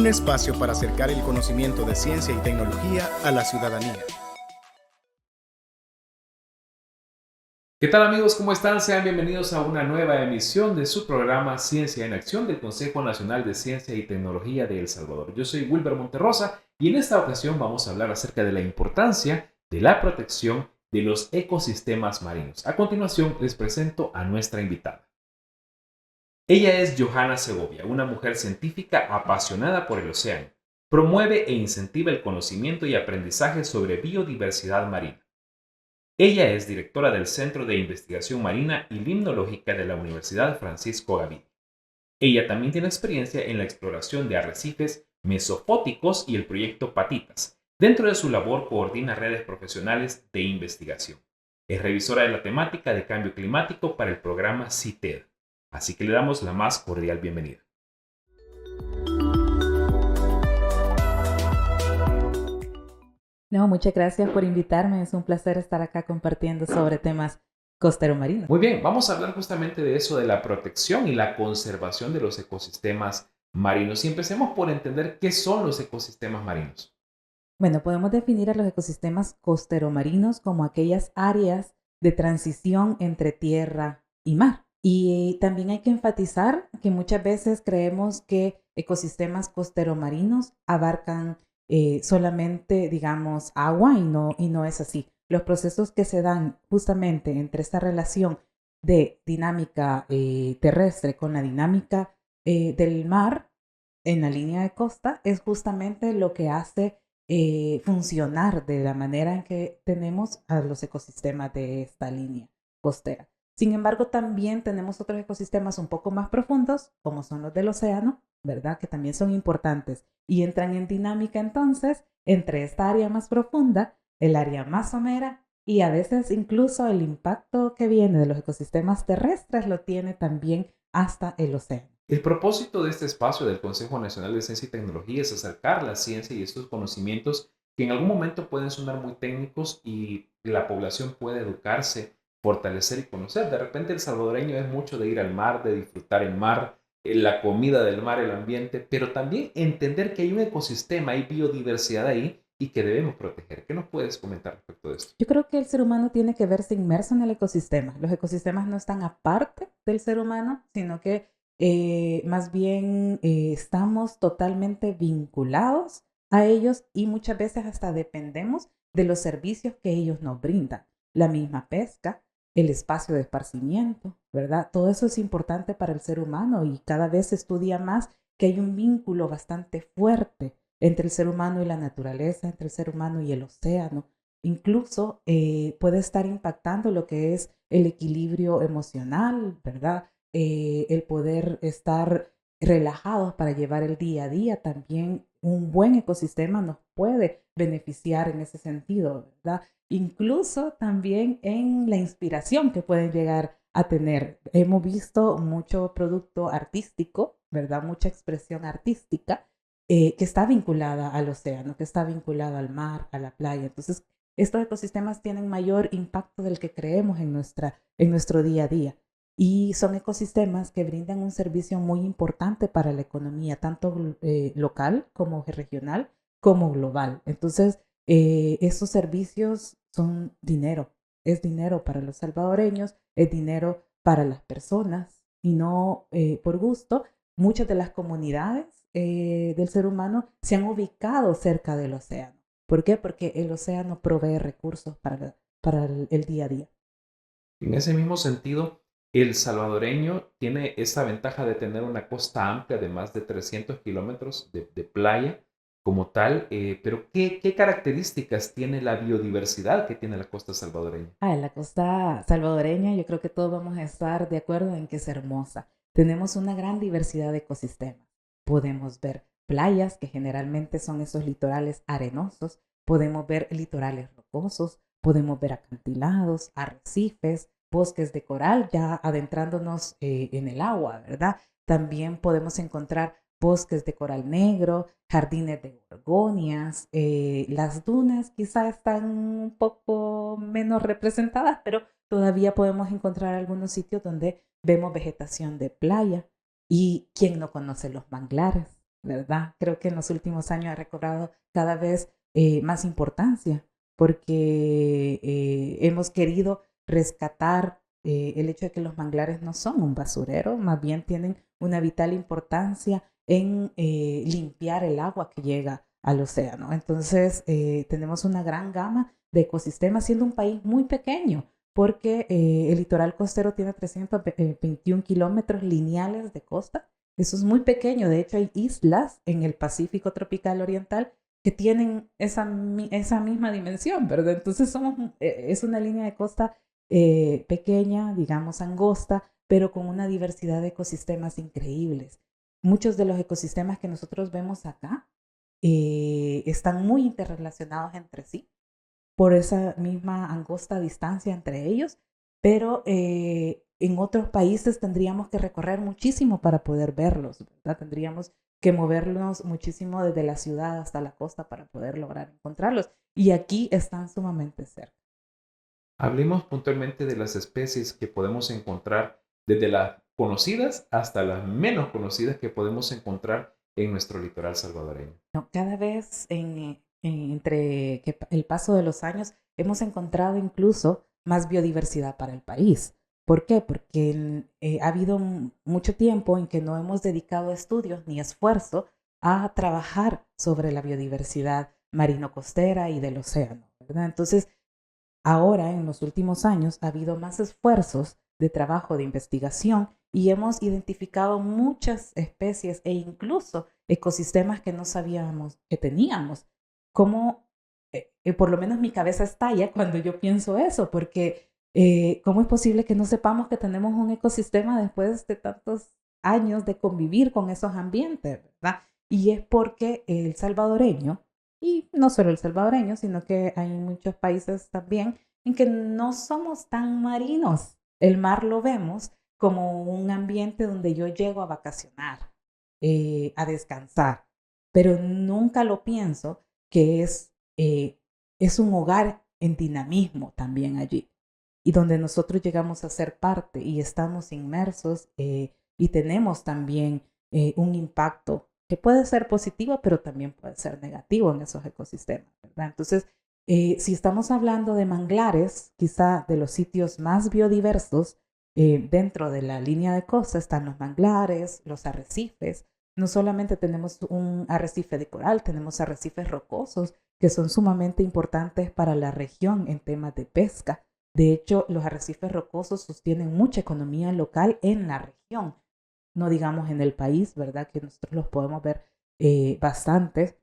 espacio para acercar el conocimiento de ciencia y tecnología a la ciudadanía. ¿Qué tal amigos? ¿Cómo están? Sean bienvenidos a una nueva emisión de su programa Ciencia en Acción del Consejo Nacional de Ciencia y Tecnología de El Salvador. Yo soy Wilber Monterrosa y en esta ocasión vamos a hablar acerca de la importancia de la protección de los ecosistemas marinos. A continuación les presento a nuestra invitada. Ella es Johanna Segovia, una mujer científica apasionada por el océano. Promueve e incentiva el conocimiento y aprendizaje sobre biodiversidad marina. Ella es directora del Centro de Investigación Marina y Limnológica de la Universidad Francisco Gavidia. Ella también tiene experiencia en la exploración de arrecifes mesofóticos y el proyecto Patitas. Dentro de su labor coordina redes profesionales de investigación. Es revisora de la temática de cambio climático para el programa CITED. Así que le damos la más cordial bienvenida. No, muchas gracias por invitarme. Es un placer estar acá compartiendo sobre temas costero-marinos. Muy bien, vamos a hablar justamente de eso, de la protección y la conservación de los ecosistemas marinos. Y empecemos por entender qué son los ecosistemas marinos. Bueno, podemos definir a los ecosistemas costero-marinos como aquellas áreas de transición entre tierra y mar. Y también hay que enfatizar que muchas veces creemos que ecosistemas costero-marinos abarcan solamente, digamos, agua y no es así. Los procesos que se dan justamente entre esta relación de dinámica terrestre con la dinámica del mar en la línea de costa es justamente lo que hace funcionar de la manera en que tenemos a los ecosistemas de esta línea costera. Sin embargo, también tenemos otros ecosistemas un poco más profundos, como son los del océano, ¿verdad? Que también son importantes y entran en dinámica entonces entre esta área más profunda, el área más somera y a veces incluso el impacto que viene de los ecosistemas terrestres lo tiene también hasta el océano. El propósito de este espacio del Consejo Nacional de Ciencia y Tecnología es acercar la ciencia y estos conocimientos que en algún momento pueden sonar muy técnicos y la población puede educarse, fortalecer y conocer. De repente el salvadoreño es mucho de ir al mar, de disfrutar el mar, la comida del mar, el ambiente, pero también entender que hay un ecosistema, hay biodiversidad ahí y que debemos proteger. ¿Qué nos puedes comentar respecto de esto? Yo creo que el ser humano tiene que verse inmerso en el ecosistema. Los ecosistemas no están aparte del ser humano, sino que más bien estamos totalmente vinculados a ellos y muchas veces hasta dependemos de los servicios que ellos nos brindan. La misma pesca, el espacio de esparcimiento, ¿verdad? Todo eso es importante para el ser humano y cada vez se estudia más que hay un vínculo bastante fuerte entre el ser humano y la naturaleza, entre el ser humano y el océano. Incluso puede estar impactando lo que es el equilibrio emocional, ¿verdad? El poder estar relajados para llevar el día a día. También un buen ecosistema nos puede beneficiar en ese sentido, ¿verdad? Incluso también en la inspiración que pueden llegar a tener. Hemos visto mucho producto artístico, ¿verdad? Mucha expresión artística que está vinculada al océano, que está vinculada al mar, a la playa. Entonces, estos ecosistemas tienen mayor impacto del que creemos en nuestro día a día. Y son ecosistemas que brindan un servicio muy importante para la economía, tanto local como regional, como global. Entonces, esos servicios son dinero. Es dinero para los salvadoreños, es dinero para las personas y no por gusto. Muchas de las comunidades del ser humano se han ubicado cerca del océano. ¿Por qué? Porque el océano provee recursos para el día a día. En ese mismo sentido, el salvadoreño tiene esa ventaja de tener una costa amplia de más de 300 kilómetros de playa como tal, pero ¿qué características tiene la biodiversidad que tiene la costa salvadoreña? En la costa salvadoreña yo creo que todos vamos a estar de acuerdo en que es hermosa. Tenemos una gran diversidad de ecosistemas. Podemos ver playas, que generalmente son esos litorales arenosos. Podemos ver litorales rocosos. Podemos ver acantilados, arrecifes, bosques de coral, ya adentrándonos en el agua, ¿verdad? También podemos encontrar bosques de coral negro, jardines de gorgonias, las dunas quizá están un poco menos representadas, pero todavía podemos encontrar algunos sitios donde vemos vegetación de playa y quién no conoce los manglares, ¿verdad? Creo que en los últimos años ha recobrado cada vez más importancia porque hemos querido rescatar el hecho de que los manglares no son un basurero, más bien tienen una vital importancia en limpiar el agua que llega al océano. Entonces, tenemos una gran gama de ecosistemas, siendo un país muy pequeño, porque el litoral costero tiene 321 kilómetros lineales de costa. Eso es muy pequeño. De hecho, hay islas en el Pacífico tropical oriental que tienen esa misma dimensión, ¿verdad? Entonces, es una línea de costa pequeña, digamos angosta, pero con una diversidad de ecosistemas increíbles. Muchos de los ecosistemas que nosotros vemos acá están muy interrelacionados entre sí por esa misma angosta distancia entre ellos, pero en otros países tendríamos que recorrer muchísimo para poder verlos, ¿verdad? Tendríamos que movernos muchísimo desde la ciudad hasta la costa para poder lograr encontrarlos. Y aquí están sumamente cerca. Hablemos puntualmente de las especies que podemos encontrar, desde las conocidas hasta las menos conocidas que podemos encontrar en nuestro litoral salvadoreño. No, cada vez entre el paso de los años hemos encontrado incluso más biodiversidad para el país. ¿Por qué? Porque ha habido mucho tiempo en que no hemos dedicado estudios ni esfuerzo a trabajar sobre la biodiversidad marino-costera y del océano, ¿verdad? Entonces, ahora, en los últimos años, ha habido más esfuerzos de trabajo de investigación y hemos identificado muchas especies e incluso ecosistemas que no sabíamos que teníamos. Como, por lo menos mi cabeza estalla cuando yo pienso eso, porque ¿cómo es posible que no sepamos que tenemos un ecosistema después de tantos años de convivir con esos ambientes, ¿verdad? Y es porque el salvadoreño, y no solo el salvadoreño, sino que hay muchos países también en que no somos tan marinos. El mar lo vemos como un ambiente donde yo llego a vacacionar, a descansar, pero nunca lo pienso que es un hogar en dinamismo también allí, y donde nosotros llegamos a ser parte y estamos inmersos y tenemos también un impacto que puede ser positivo, pero también puede ser negativo en esos ecosistemas, ¿verdad? Entonces, si estamos hablando de manglares, quizá de los sitios más biodiversos dentro de la línea de costa están los manglares, los arrecifes. No solamente tenemos un arrecife de coral, tenemos arrecifes rocosos que son sumamente importantes para la región en temas de pesca. De hecho, los arrecifes rocosos sostienen mucha economía local en la región, no digamos en el país, ¿verdad? Que nosotros los podemos ver bastantes.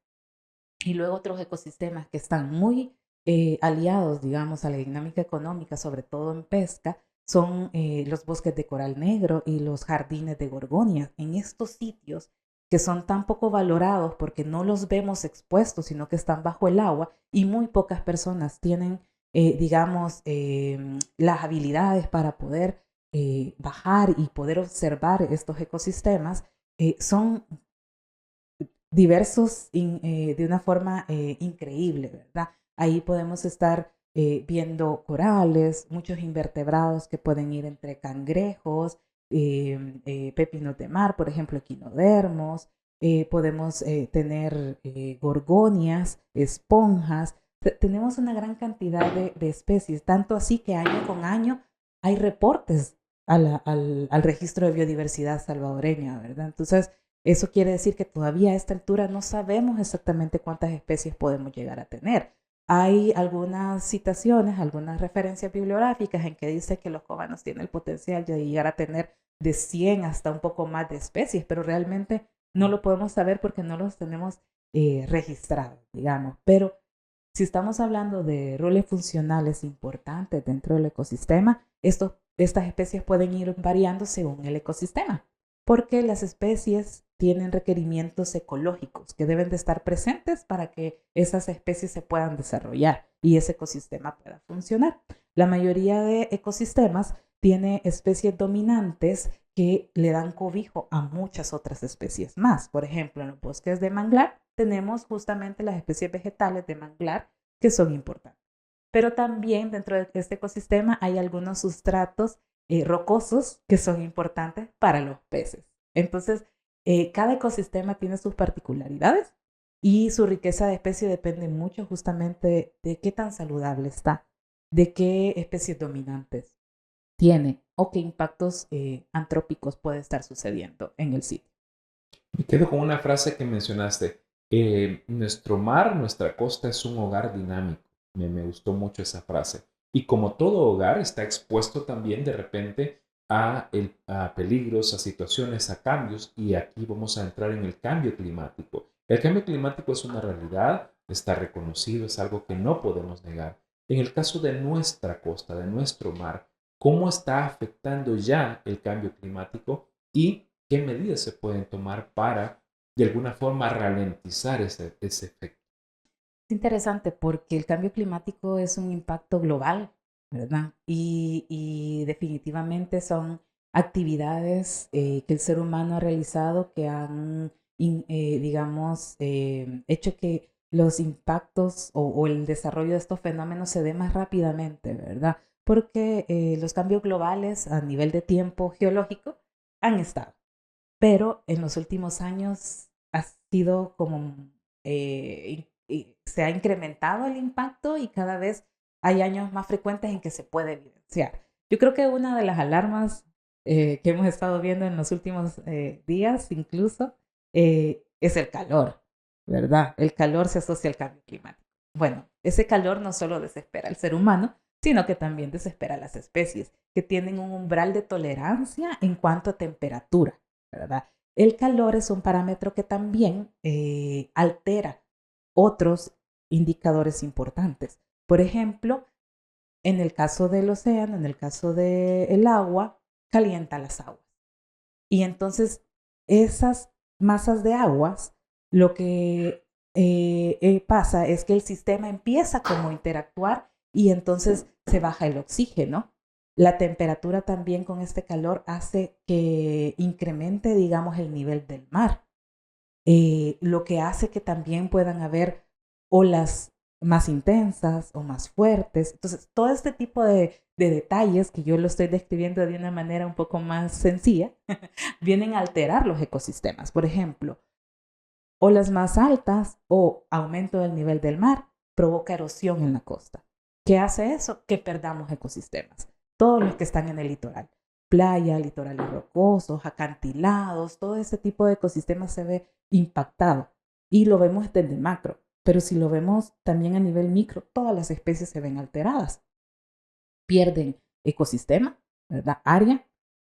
Y luego otros ecosistemas que están muy aliados, digamos, a la dinámica económica, sobre todo en pesca, son los bosques de coral negro y los jardines de gorgonias. En estos sitios que son tan poco valorados porque no los vemos expuestos, sino que están bajo el agua y muy pocas personas tienen, digamos, las habilidades para poder bajar y poder observar estos ecosistemas, son diversos de una forma increíble, ¿verdad? Ahí podemos estar viendo corales, muchos invertebrados que pueden ir entre cangrejos, pepinos de mar, por ejemplo, equinodermos, podemos tener gorgonias, esponjas. Tenemos una gran cantidad de especies, tanto así que año con año hay reportes al registro de biodiversidad salvadoreña, ¿verdad? Entonces, eso quiere decir que todavía a esta altura no sabemos exactamente cuántas especies podemos llegar a tener. Hay algunas citaciones, algunas referencias bibliográficas en que dice que los cobanos tienen el potencial de llegar a tener de 100 hasta un poco más de especies, pero realmente no lo podemos saber porque no los tenemos registrados, digamos. Pero si estamos hablando de roles funcionales importantes dentro del ecosistema, estas especies pueden ir variando según el ecosistema, porque las especies tienen requerimientos ecológicos que deben de estar presentes para que esas especies se puedan desarrollar y ese ecosistema pueda funcionar. La mayoría de ecosistemas tiene especies dominantes que le dan cobijo a muchas otras especies más. Por ejemplo, en los bosques de manglar tenemos justamente las especies vegetales de manglar que son importantes. Pero también dentro de este ecosistema hay algunos sustratos rocosos que son importantes para los peces. Entonces, Cada ecosistema tiene sus particularidades y su riqueza de especies depende mucho justamente de qué tan saludable está, de qué especies dominantes tiene o qué impactos antrópicos puede estar sucediendo en el sitio. Me quedo con una frase que mencionaste. Nuestro mar, nuestra costa es un hogar dinámico. Me gustó mucho esa frase. Y como todo hogar está expuesto también de repente a peligros, a situaciones, a cambios. Y aquí vamos a entrar en el cambio climático. El cambio climático es una realidad, está reconocido, es algo que no podemos negar. En el caso de nuestra costa, de nuestro mar, ¿cómo está afectando ya el cambio climático y qué medidas se pueden tomar para, de alguna forma, ralentizar ese efecto? Es interesante porque el cambio climático es un impacto global, ¿verdad? Y definitivamente son actividades que el ser humano ha realizado que han, digamos, hecho que los impactos o el desarrollo de estos fenómenos se dé más rápidamente, ¿verdad? Porque los cambios globales a nivel de tiempo geológico han estado, pero en los últimos años ha sido como y se ha incrementado el impacto y cada vez hay años más frecuentes en que se puede evidenciar. Yo creo que una de las alarmas que hemos estado viendo en los últimos días incluso es el calor, ¿verdad? El calor se asocia al cambio climático. Bueno, ese calor no solo desespera al ser humano, sino que también desespera a las especies que tienen un umbral de tolerancia en cuanto a temperatura, ¿verdad? El calor es un parámetro que también altera otros indicadores importantes. Por ejemplo, en el caso del océano, en el caso del agua, calienta las aguas. Y entonces esas masas de aguas, lo que pasa es que el sistema empieza como a interactuar y entonces se baja el oxígeno. La temperatura también con este calor hace que incremente, digamos, el nivel del mar. Lo que hace que también puedan haber olas más intensas o más fuertes. Entonces, todo este tipo de detalles que yo lo estoy describiendo de una manera un poco más sencilla, vienen a alterar los ecosistemas. Por ejemplo, olas más altas o aumento del nivel del mar provoca erosión en la costa. ¿Qué hace eso? Que perdamos ecosistemas. Todos los que están en el litoral. Playa, litorales rocosos, acantilados, todo ese tipo de ecosistemas se ve impactado y lo vemos desde macro, pero si lo vemos también a nivel micro, todas las especies se ven alteradas, pierden ecosistema, ¿verdad? Área.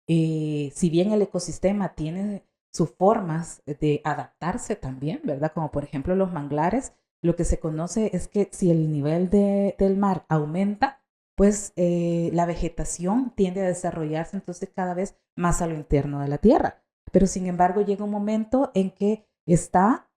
Si bien el ecosistema tiene sus formas de adaptarse también, ¿verdad? Como por ejemplo los manglares, lo que se conoce es que si el nivel del mar aumenta, pues la vegetación tiende a desarrollarse entonces cada vez más a lo interno de la tierra. Pero sin embargo llega un momento en que está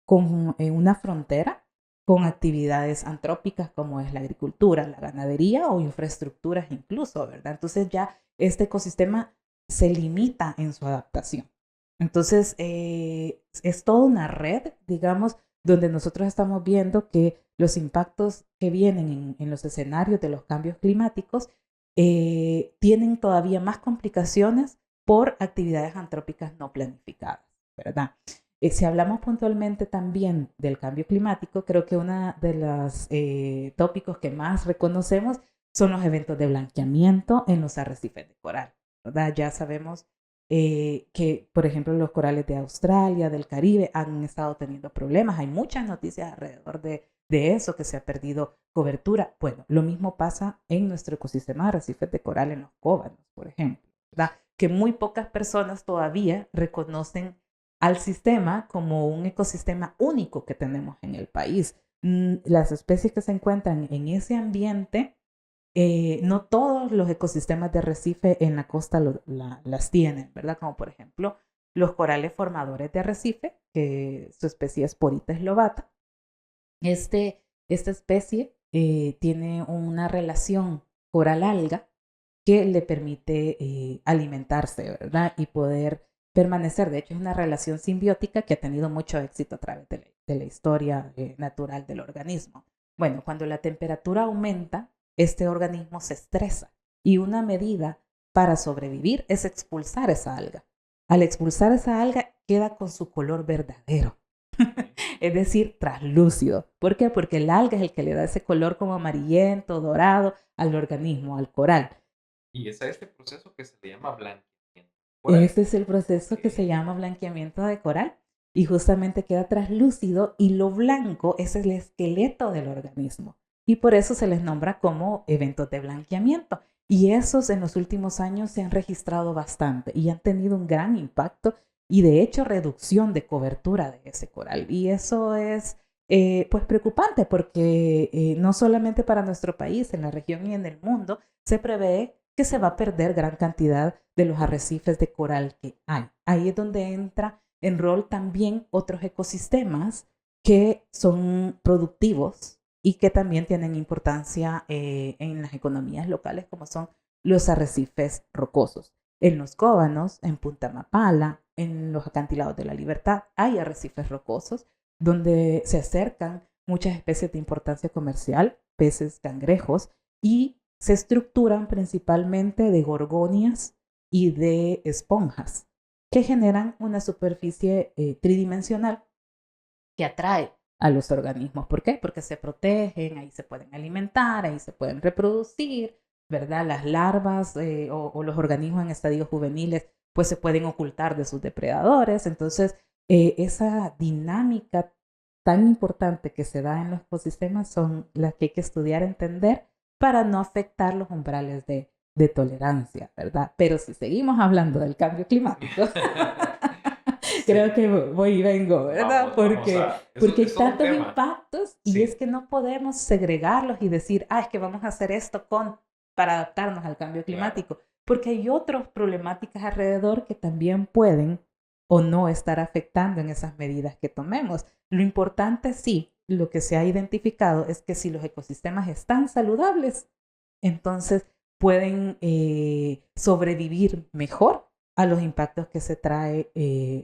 con una frontera con actividades antrópicas como es la agricultura, la ganadería o infraestructuras incluso, ¿verdad? Entonces ya este ecosistema se limita en su adaptación. Entonces es toda una red, digamos, donde nosotros estamos viendo que los impactos que vienen en los escenarios de los cambios climáticos tienen todavía más complicaciones por actividades antrópicas no planificadas, ¿verdad? Si hablamos puntualmente también del cambio climático, creo que uno de los tópicos que más reconocemos son los eventos de blanqueamiento en los arrecifes de coral, ¿verdad? Ya sabemos que, por ejemplo, los corales de Australia, del Caribe, han estado teniendo problemas. Hay muchas noticias alrededor de eso, que se ha perdido cobertura. Bueno, lo mismo pasa en nuestro ecosistema de arrecifes de coral en los Cóbanos, por ejemplo, ¿verdad? Que muy pocas personas todavía reconocen al sistema como un ecosistema único que tenemos en el país. Las especies que se encuentran en ese ambiente, no todos los ecosistemas de arrecife en la costa las tienen, ¿verdad? Como por ejemplo los corales formadores de arrecife, que su especie es Porites lobata. Esta especie tiene una relación coral-alga que le permite alimentarse, ¿verdad? Y poder permanecer. De hecho, es una relación simbiótica que ha tenido mucho éxito a través de la historia natural del organismo. Bueno, cuando la temperatura aumenta, este organismo se estresa y una medida para sobrevivir es expulsar esa alga. Al expulsar esa alga, queda con su color verdadero. Es decir, translúcido. ¿Por qué? Porque el alga es el que le da ese color como amarillento, dorado al organismo, al coral. Y es a este proceso que se le llama blanqueamiento. Este es el proceso que se llama blanqueamiento de coral y justamente queda translúcido y lo blanco es el esqueleto del organismo y por eso se les nombra como eventos de blanqueamiento. Y esos en los últimos años se han registrado bastante y han tenido un gran impacto y de hecho reducción de cobertura de ese coral. Y eso es pues preocupante porque no solamente para nuestro país, en la región y en el mundo, se prevé que se va a perder gran cantidad de los arrecifes de coral que hay. Ahí es donde entra en rol también otros ecosistemas que son productivos y que también tienen importancia en las economías locales, como son los arrecifes rocosos. En los Cóbanos, en Punta Mapala, en los acantilados de la Libertad, hay arrecifes rocosos donde se acercan muchas especies de importancia comercial, peces, cangrejos, y se estructuran principalmente de gorgonias y de esponjas que generan una superficie tridimensional que atrae a los organismos. ¿Por qué? Porque se protegen, ahí se pueden alimentar, ahí se pueden reproducir, ¿verdad? Las larvas o los organismos en estadios juveniles pues se pueden ocultar de sus depredadores. Entonces, esa dinámica tan importante que se da en los ecosistemas son las que hay que estudiar, entender, para no afectar los umbrales de tolerancia, ¿verdad? Pero si seguimos hablando del cambio climático, creo que voy y vengo, ¿verdad? Porque hay tantos impactos y es que no podemos segregarlos y decir, es que vamos a hacer esto para adaptarnos al cambio climático, claro. Porque hay otras problemáticas alrededor que también pueden o no estar afectando en esas medidas que tomemos. Lo importante sí, lo que se ha identificado es que si los ecosistemas están saludables, entonces pueden sobrevivir mejor a los impactos que se trae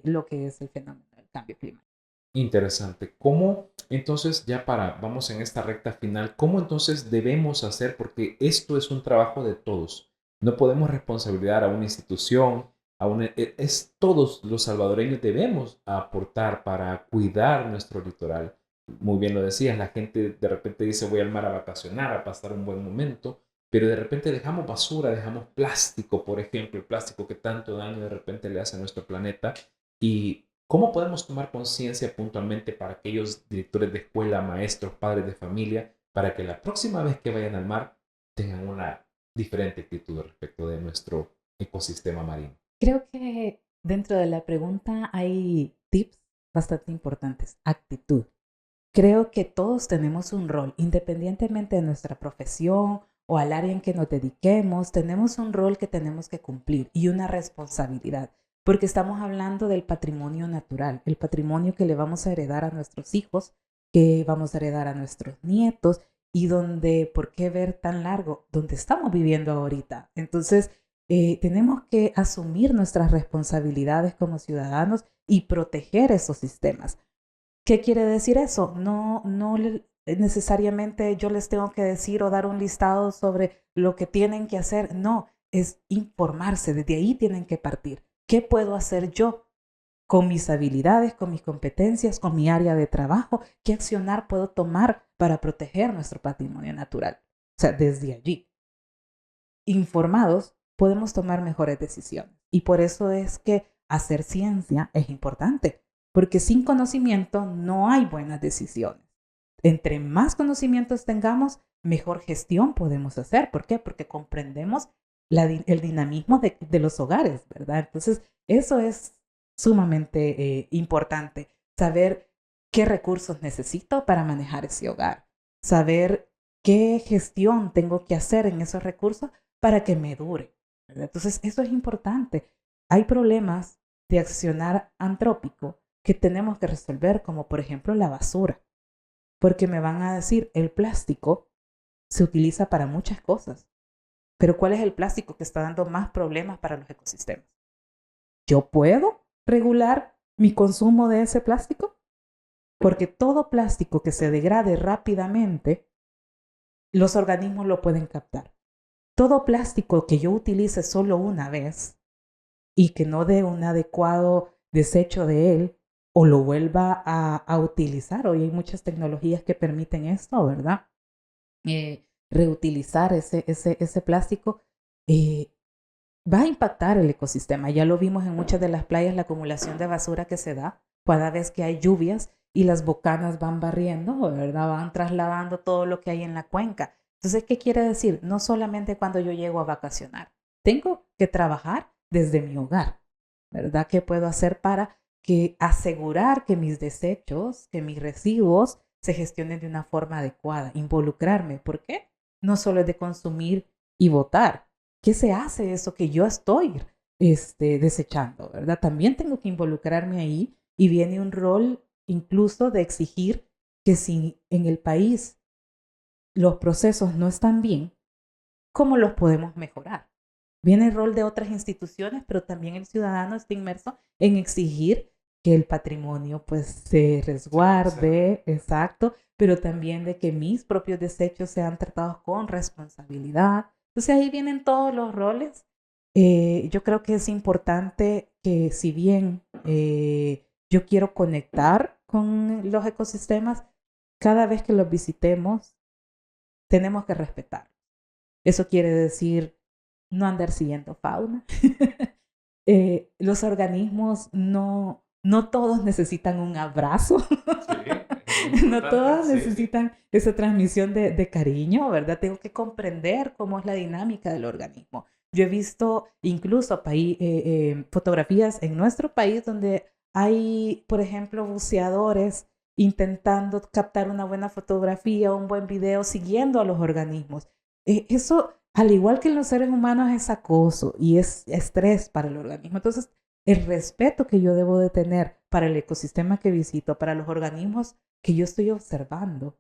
lo que es el fenómeno del cambio climático. Interesante. ¿Cómo entonces, vamos en esta recta final, cómo entonces debemos hacer? Porque esto es un trabajo de todos. No podemos responsabilizar a una institución, todos los salvadoreños debemos aportar para cuidar nuestro litoral. Muy bien lo decías, la gente de repente dice voy al mar a vacacionar, a pasar un buen momento, pero de repente dejamos basura, dejamos plástico, por ejemplo, el plástico que tanto daño de repente le hace a nuestro planeta. ¿Y cómo podemos tomar conciencia puntualmente para aquellos directores de escuela, maestros, padres de familia, para que la próxima vez que vayan al mar tengan una diferente actitud respecto de nuestro ecosistema marino? Creo que dentro de la pregunta hay tips bastante importantes. Actitud. Creo que todos tenemos un rol, independientemente de nuestra profesión o al área en que nos dediquemos, tenemos un rol que tenemos que cumplir y una responsabilidad, porque estamos hablando del patrimonio natural, el patrimonio que le vamos a heredar a nuestros hijos, que vamos a heredar a nuestros nietos y donde, ¿por qué ver tan largo? Donde estamos viviendo ahorita. Entonces, tenemos que asumir nuestras responsabilidades como ciudadanos y proteger esos sistemas. ¿Qué quiere decir eso? No necesariamente yo les tengo que decir o dar un listado sobre lo que tienen que hacer. No, es informarse. Desde ahí tienen que partir. ¿Qué puedo hacer yo con mis habilidades, con mis competencias, con mi área de trabajo? ¿Qué accionar puedo tomar para proteger nuestro patrimonio natural? O sea, desde allí. Informados, podemos tomar mejores decisiones. Y por eso es que hacer ciencia es importante. Porque sin conocimiento no hay buenas decisiones. Entre más conocimientos tengamos, mejor gestión podemos hacer. ¿Por qué? Porque comprendemos el dinamismo de los hogares, ¿verdad? Entonces, eso es sumamente importante. Saber qué recursos necesito para manejar ese hogar. Saber qué gestión tengo que hacer en esos recursos para que me dure, ¿verdad? Entonces, eso es importante. Hay problemas de accionar antrópico que tenemos que resolver, como por ejemplo la basura. Porque me van a decir, el plástico se utiliza para muchas cosas. Pero ¿cuál es el plástico que está dando más problemas para los ecosistemas? ¿Yo puedo regular mi consumo de ese plástico? Porque todo plástico que se degrade rápidamente, los organismos lo pueden captar. Todo plástico que yo utilice solo una vez, y que no dé un adecuado desecho de él o lo vuelva a utilizar. Hoy hay muchas tecnologías que permiten esto, ¿verdad? Reutilizar ese plástico va a impactar el ecosistema. Ya lo vimos en muchas de las playas, la acumulación de basura que se da cada vez que hay lluvias y las bocanas van barriendo, ¿verdad? Van trasladando todo lo que hay en la cuenca. Entonces, ¿qué quiere decir? No solamente cuando yo llego a vacacionar. Tengo que trabajar desde mi hogar, ¿verdad? ¿Qué puedo hacer para asegurar que mis desechos, que mis residuos se gestionen de una forma adecuada? Involucrarme. ¿Por qué? No solo es de consumir y botar. ¿Qué se hace eso que yo estoy desechando, ¿verdad? También tengo que involucrarme ahí y viene un rol incluso de exigir que si en el país los procesos no están bien, ¿cómo los podemos mejorar? Viene el rol de otras instituciones, pero también el ciudadano está inmerso en exigir que el patrimonio pues se resguarde, exacto, pero también de que mis propios desechos sean tratados con responsabilidad. Entonces ahí vienen todos los roles. Yo creo que es importante que si bien yo quiero conectar con los ecosistemas, cada vez que los visitemos, tenemos que respetar. Eso quiere decir no andar siguiendo fauna. Los organismos no todos necesitan un abrazo. Sí, no todos necesitan esa transmisión de cariño, ¿verdad? Tengo que comprender cómo es la dinámica del organismo. Yo he visto incluso fotografías en nuestro país donde hay, por ejemplo, buceadores intentando captar una buena fotografía, un buen video, siguiendo a los organismos. Eso, al igual que en los seres humanos, es acoso y es estrés para el organismo. Entonces, el respeto que yo debo de tener para el ecosistema que visito, para los organismos que yo estoy observando,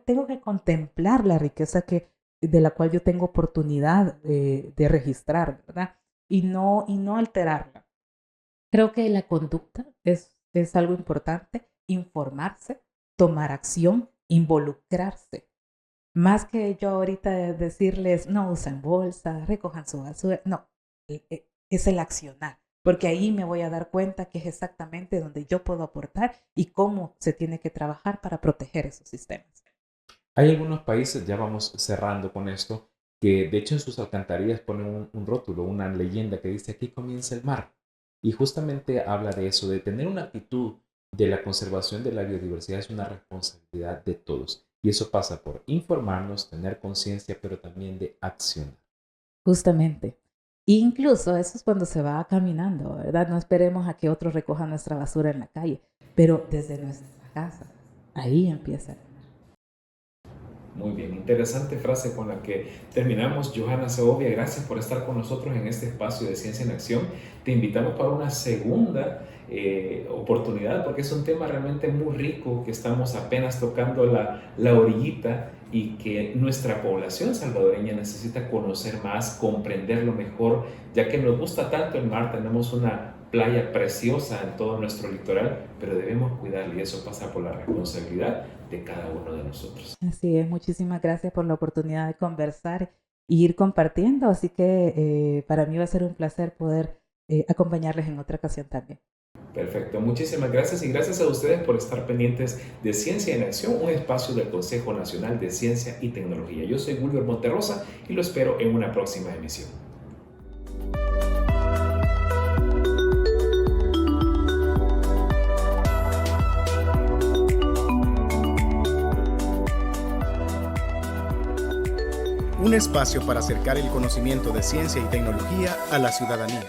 tengo que contemplar la riqueza de la cual yo tengo oportunidad de registrar, ¿verdad? Y no alterarla. Creo que la conducta es algo importante, informarse, tomar acción, involucrarse. Más que yo ahorita decirles, no usen bolsa, recojan su basura. No, es el accionar. Porque ahí me voy a dar cuenta que es exactamente donde yo puedo aportar y cómo se tiene que trabajar para proteger esos sistemas. Hay algunos países, ya vamos cerrando con esto, que de hecho en sus alcantarillas ponen un rótulo, una leyenda que dice aquí comienza el mar. Y justamente habla de eso, de tener una actitud de la conservación de la biodiversidad es una responsabilidad de todos. Y eso pasa por informarnos, tener conciencia, pero también de accionar. Justamente. Incluso eso es cuando se va caminando, ¿verdad? No esperemos a que otros recojan nuestra basura en la calle, pero desde nuestra casa, ahí empieza. Muy bien, interesante frase con la que terminamos. Johanna Segovia, gracias por estar con nosotros en este espacio de Ciencia en Acción. Te invitamos para una segunda oportunidad porque es un tema realmente muy rico que estamos apenas tocando la orillita y que nuestra población salvadoreña necesita conocer más, comprenderlo mejor, ya que nos gusta tanto el mar, tenemos una playa preciosa en todo nuestro litoral, pero debemos cuidarlo y eso pasa por la responsabilidad de cada uno de nosotros. Así es, muchísimas gracias por la oportunidad de conversar y ir compartiendo, así que para mí va a ser un placer poder acompañarles en otra ocasión también. Perfecto, muchísimas gracias y gracias a ustedes por estar pendientes de Ciencia en Acción, un espacio del Consejo Nacional de Ciencia y Tecnología. Yo soy Wilber Monterrosa y lo espero en una próxima emisión. Un espacio para acercar el conocimiento de ciencia y tecnología a la ciudadanía.